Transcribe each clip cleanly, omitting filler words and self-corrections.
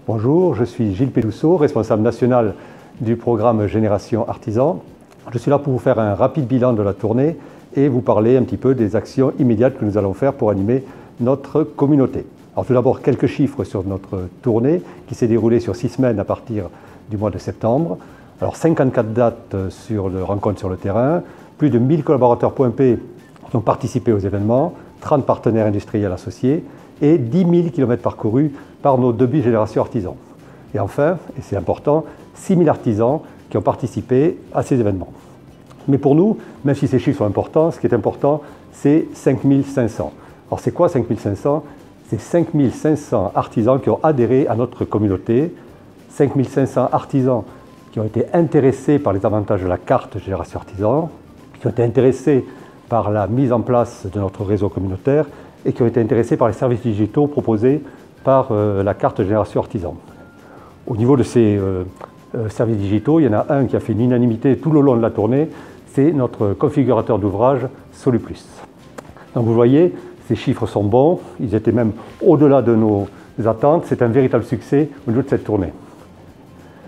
Bonjour, je suis Gilles Pélousseau, responsable national du programme Génération Artisan. Je suis là pour vous faire un rapide bilan de la tournée et vous parler un petit peu des actions immédiates que nous allons faire pour animer notre communauté. Alors tout d'abord, quelques chiffres sur notre tournée qui s'est déroulée sur 6 semaines à partir du mois de septembre. Alors 54 dates sur le rencontre sur le terrain, plus de 1000 collaborateurs Point P qui ont participé aux événements, 30 partenaires industriels associés et 10 000 km parcourus par nos début génération artisans. Et enfin, et c'est important, 6 000 artisans qui ont participé à ces événements. Mais pour nous, même si ces chiffres sont importants, ce qui est important, c'est 5 500. Alors c'est quoi 5 500? C'est 5 500 artisans qui ont adhéré à notre communauté, 5 500 artisans qui ont été intéressés par les avantages de la carte Génération Artisan, qui ont été intéressés par la mise en place de notre réseau communautaire et qui ont été intéressés par les services digitaux proposés par la carte Génération Artisan. Au niveau de ces services digitaux, il y en a un qui a fait une unanimité tout le long de la tournée, c'est notre configurateur d'ouvrage Soluplus. Donc vous voyez, ces chiffres sont bons, ils étaient même au-delà de nos attentes, c'est un véritable succès au niveau de cette tournée.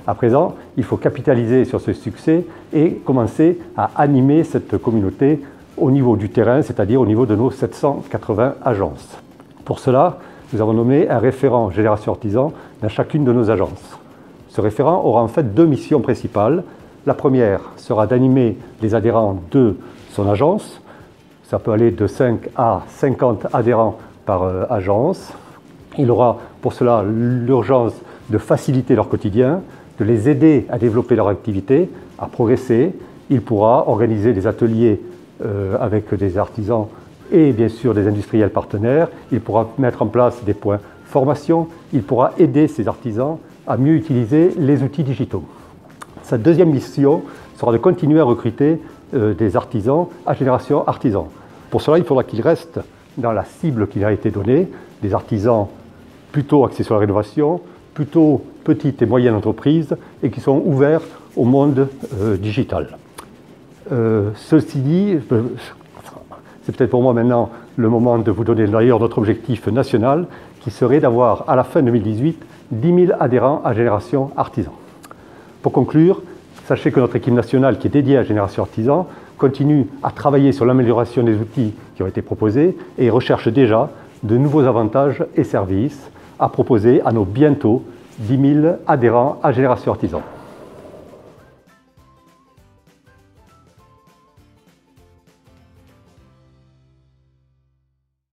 À présent, il faut capitaliser sur ce succès et commencer à animer cette communauté au niveau du terrain, c'est-à-dire au niveau de nos 780 agences. Pour cela, nous avons nommé un référent Génération Artisan dans chacune de nos agences. Ce référent aura en fait 2 missions principales. La première sera d'animer les adhérents de son agence. Ça peut aller de 5 à 50 adhérents par agence. Il aura pour cela l'urgence de faciliter leur quotidien, de les aider à développer leur activité, à progresser. Il pourra organiser des ateliers avec des artisans et bien sûr des industriels partenaires. Il pourra mettre en place des points formation. Il pourra aider ces artisans à mieux utiliser les outils digitaux. Sa deuxième mission sera de continuer à recruter des artisans à Génération Artisan. Pour cela, il faudra qu'il reste dans la cible qui a été donnée, des artisans plutôt axés sur la rénovation, plutôt petites et moyennes entreprises et qui sont ouverts au monde digital. Ceci dit, c'est peut-être pour moi maintenant le moment de vous donner d'ailleurs notre objectif national qui serait d'avoir à la fin 2018 10 000 adhérents à Génération Artisan. Pour conclure, sachez que notre équipe nationale qui est dédiée à Génération Artisan continue à travailler sur l'amélioration des outils qui ont été proposés et recherche déjà de nouveaux avantages et services à proposer à nos bientôt 10 000 adhérents à Génération Artisan.